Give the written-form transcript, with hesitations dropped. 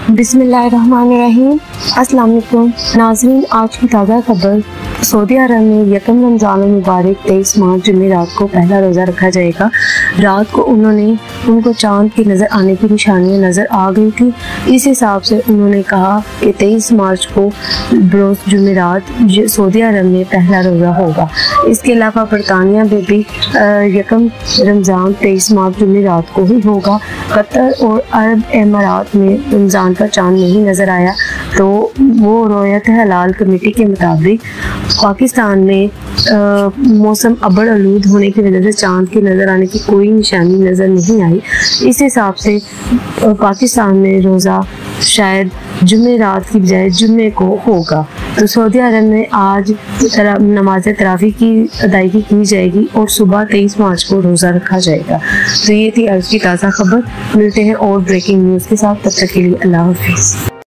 बिस्मिल्लाहिर्रहमानिर्रहीम। अस्सलाम वालेकुम नाज़रीन, आज की ताज़ा खबर। सऊदी अरब में यकम रमज़ान मुबारक 23 मार्च जुमे रात को पहला रोज़ा रखा जाएगा। रात को उनको चाँद की नज़र आने की निशानियाँ नज़र आ गई थी। इस हिसाब से उन्होंने कहा कि 23 मार्च को रोज़ जुमे रात सऊदी अरब में पहला रोज़ा होगा। इसके अलावा बरतानिया में भी यकम रमज़ान 23 मार्च जुमे रात को ही होगा। कतर और अरब अमारात में रमज़ान का चाँद नहीं नज़र आया, तो वो रोयत हलाल कमेटी के मुताबिक पाकिस्तान में मौसम अबड़ आलूद होने की वजह से चाँद के नज़र आने की कोई निशानी नज़र नहीं आई। इस हिसाब से पाकिस्तान में रोज़ा शायद जुमे रात की बजाय जुमे को होगा। तो सऊदी अरब में आज नमाज तरावी की अदायगी की जाएगी और सुबह 23 मार्च को रोज़ा रखा जाएगा। तो ये थी आज की ताज़ा खबर। मिलते हैं और ब्रेकिंग न्यूज़ के साथ, तब तक के लिए अल्लाह हाफिज़।